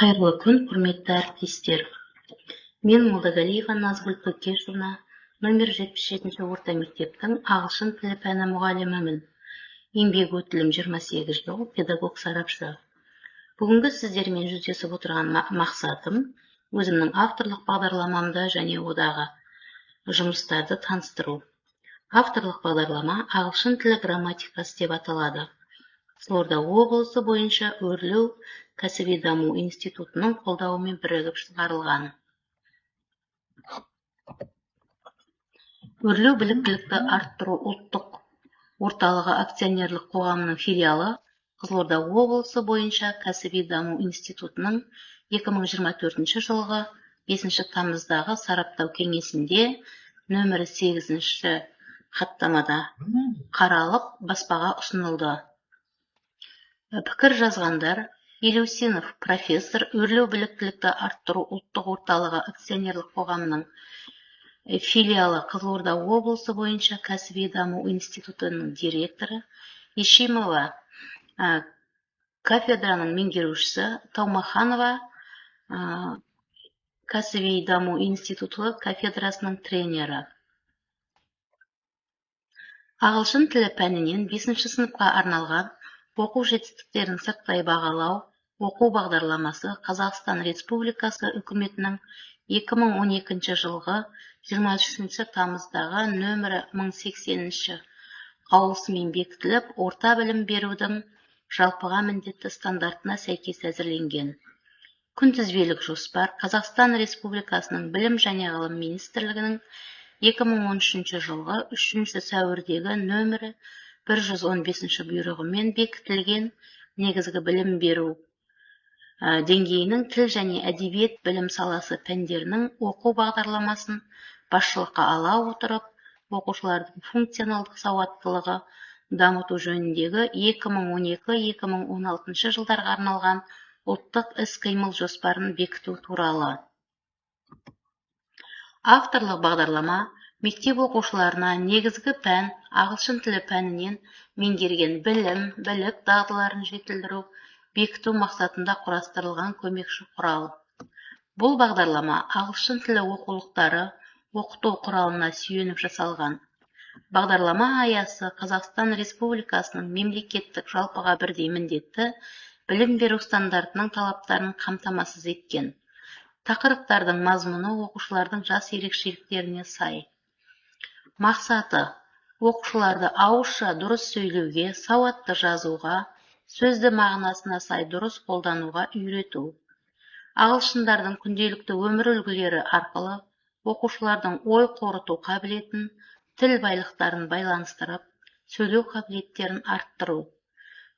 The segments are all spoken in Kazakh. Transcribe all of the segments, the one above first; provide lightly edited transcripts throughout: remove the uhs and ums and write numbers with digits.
Қайырлы күн, құрметті әріптестер. Мен Молдагалиева Назгүл Төкешевна, номер 77-ші орта мектептің ағылшын тілі пәні мұғалімімін. Еңбек өтілім 28 жыл, педагог сарапшы. Бүгінгі сіздермен жүздесіп отырған мақсатым өзімнің авторлық бағдарламамды және одағы жұмыстарды таныстыру. Авторлық бағдарлама ағылшын тілі грамматикасы деп аталады. Қызылорда облысы бойынша Өрлеу кәсіби даму институтының қолдауымен бірігіп шығарылған. Өрлеу біліктілікті арттыру ұлттық орталығы акционерлік қоғамының филиалы Қызылорда облысы бойынша кәсіби даму институтының 2024 жылғы 5 тамыздағы сараптау кеңесінде нөмірі 8-ші хаттамада қаралып баспаға ұсынылды. Пікір жазғандар: Елеусинов профессор, Өрлеу біліктілікті арттыру ұлттық орталығы акционерлік қоғамының филиалы Қызылорда облысы бойынша кәсіби даму институтының директоры, Ишимова кафедраның меңгерушісі, Таумаханова кәсіби даму институты кафедрасының тренері. Ағылшын тілі пәнінен 5 сыныпқа арналған оқу жетістіктерін сырттай бағалау оқу бағдарламасы Қазақстан Республикасы үкіметінің 2012 жылғы 23 тамыздағы нөмірі 1080-ші қаулысымен бекітіліп, орта білім берудің жалпыға міндетті стандартына сәйкес әзірленген. Күнтізбелік жоспар Қазақстан Республикасының білім және ғылым министрлігінің 2013 жылғы 3 сәуірдегі нөмірі 115 бұйрығымен бекітілген негізгі білім беру деңгейінің тіл және әдебиет білім саласы пәндерінің оқу бағдарламасын басшылыққа ала отырып, оқушылардың функционалдық сауаттылығы дамыту жөніндегі 2012-2016 жылдарға арналған ұлттық іс-қимыл жоспарын бекіту туралы. Авторлық бағдарлама мектеп оқушыларына негізгі пән ағылшын тілі пәнінен меңгерген білім, білік дағдыларын жетілдіру, бекіту мақсатында құрастырылған көмекші құрал. Бұл бағдарлама ағылшын тілі оқулықтары оқыту құралына сүйеніп жасалған. Бағдарлама аясы Қазақстан Республикасының мемлекеттік жалпыға бірдей міндетті білім беру стандартының талаптарын қамтамасыз еткен. Тақырыптардың мазмұны оқушылардың жас ерекшеліктеріне сай. Мақсаты: оқушыларды ауызша дұрыс сөйлеуге, сауатты жазуға, сөзді мағынасына сай дұрыс қолдануға үйрету. Ағылшындардың күнделікті өмір үлгілері арқылы оқушылардың ой қорыту қабілетін, тіл байлықтарын байланыстырып, сөйлеу қабілеттерін арттыру.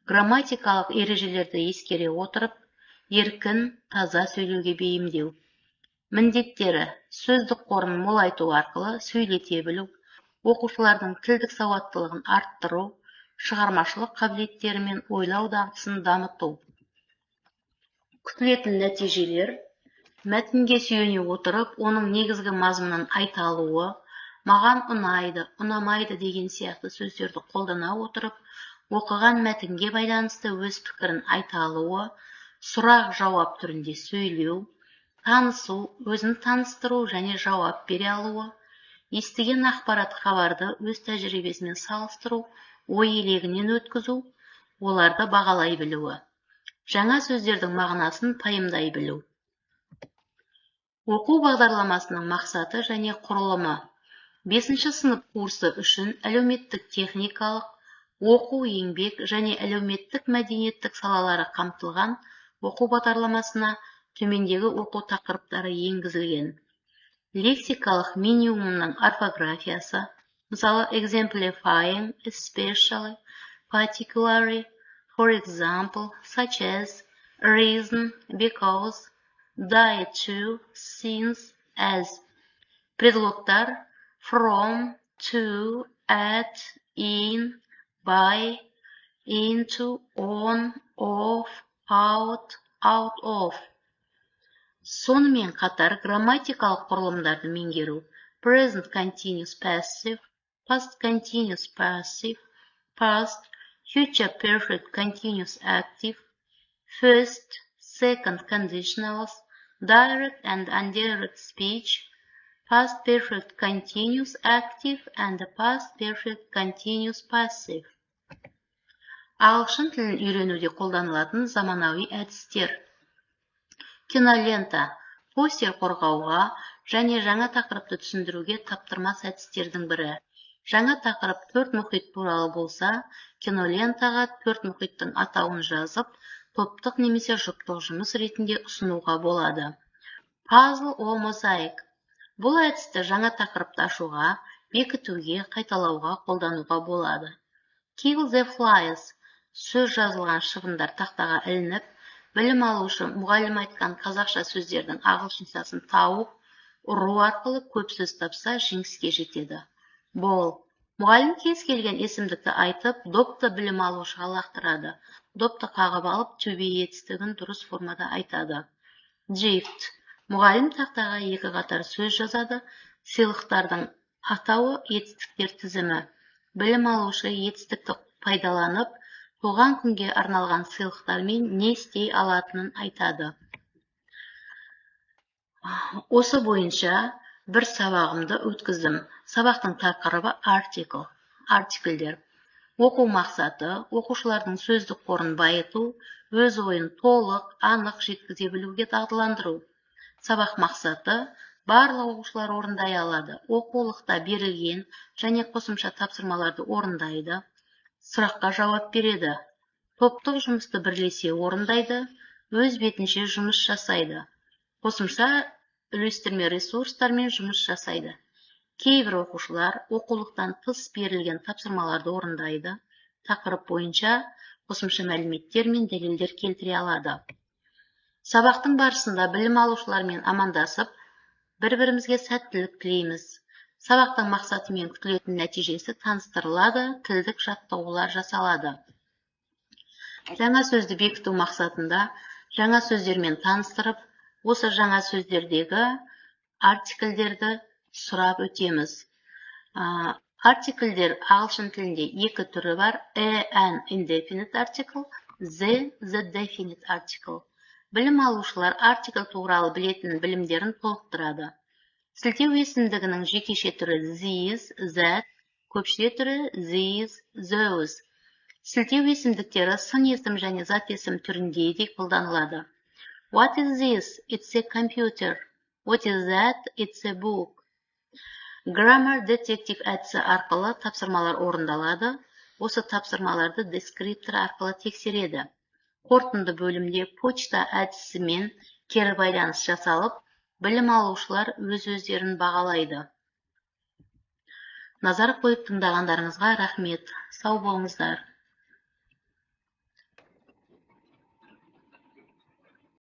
Грамматикалық ережелерді ескере отырып, еркін, таза сөйлеуге бейімдеу. Міндеттері: сөздік қорын молайту арқылы сөйлете білу, оқушылардың тілдік сауаттылығын арттыру, шығармашылық қабілеттері мен ойлау дағдысын дамыту. Күтілетін нәтижелер: мәтінге сүйене отырып, оның негізгі мазмұнын айта алуы, маған ұнайды, ұнамайды деген сияқты сөздерді қолдана отырып, оқыған мәтінге байланысты өз пікірін айта алуы, сұрақ-жауап түрінде сөйлеу, танысу, өзін таныстыру және жауап бере алуы, естіген ақпарат хабарды өз тәжірибесімен салыстыру, ой елегінен өткізу, оларды бағалай білуі. Жаңа сөздердің мағынасын пайымдай білу. Оқу бағдарламасының мақсаты және құрылымы: 5 сынып курсы үшін әлеуметтік техникалық, оқу, еңбек және әлеуметтік мәдениеттік салалары қамтылған оқу бағдарламасына төмендегі оқу тақырыптары енгізілген. Лексикалық минимумның орфографиясы, мысалы exemplifying, especially, particularly, for example, such as, reason, because, die to, since, as. Предлогтар: from, to, at, in, by, into, on, off, out, out of. Сонымен қатар грамматикалық құрылымдарды меңгеру: present continuous passive, past continuous passive, past, future perfect continuous active, first, second conditionals, direct and indirect speech, past perfect continuous active and past perfect continuous passive. Ағылшын тілін үйренуде қолданылатын заманауи әдістер. Кинолента постер қорғауға және жаңа тақырыпты түсіндіруге таптырмас әдістердің бірі. Жаңа тақырып 4 мұхит туралы болса, кинолентаға 4 мұхиттың атауын жазып, топтық немесе жұптық жұмыс ретінде ұсынуға болады. Puzzle or mosaic. Бұл әдісті жаңа тақырыпты ашуға, бекітуге, қайталауға қолдануға болады. Kill the flies. Сөз жазылған шыбындар тақтаға ілініп, білім алушы мұғалім айтқан қазақша сөздердің ағылшыншасын тауып, ұру арқылы көп сөз тапса, жеңіске жетеді. Бол. Мұғалім кез келген есімдікті айтып, допты білім алушыға лақтырады. Допты қағып алып, төбе етістігін дұрыс формада айтады. Drift. Мұғалім тақтаға 2 қатар сөз жазады. Сыйлықтардың атауы етістіктер тізімі. Білім алушы етістікті пайдаланып, туған күнге арналған сыйлықтармен не істей алатынын айтады. Осы бойынша бір сабағымды өткіздім. Сабақтың тақырыбы article, артиклдер. Оқу мақсаты, оқушылардың сөздік қорын байыту, өз ойын толық, анық жеткізе білуге дағдыландыру. Сабақ мақсаты барлық оқушылар орындай алады. Оқулықта берілген және қосымша тапсырмаларды орындайды. Сұраққа жауап береді. Топтық жұмысты бірлесе орындайды. Өз бетінше жұмыс жасайды. Қосымша үлестірме ресурстармен жұмыс жасайды. Кейбір оқушылар оқулықтан тыс берілген тапсырмаларды орындайды. Тақырып бойынша қосымша мәліметтер мен дәлелдер келтіре алады. Сабақтың барысында білім алушылармен амандасып, бір-бірімізге сәттілік тілейміз. Сабақтың мақсаты мен күтілетін нәтижесі таныстырылады, тілдік жаттығулар жасалады. Жаңа сөзді бекіту мақсатында жаңа сөздермен таныстырып, осы жаңа сөздердегі артиклдерді сұрап өтеміз. Артиклдер ағылшын тілінде 2 түрі бар. An indefinite article, the definite article. Білім алушылар артикл туралы білетін білімдерін толықтырады. Сілтеу есімдігінің жекеше түрі these, that, көпшіле түрі these, those. Сілтеу есімдіктері сын есім және зат есім түрінде де қолданылады. What is this? It's a computer. What is that? It's a book. Grammar детектив әдісі арқылы тапсырмалар орындалады. Осы тапсырмаларды дескриптор арқылы тексереді. Қорытынды бөлімде почта әдісімен кері байланыс жасалып, білім алушылар өз-өздерін бағалайды. Назар қойып тыңдағандарыңызға рахмет. Сау болыңыздар.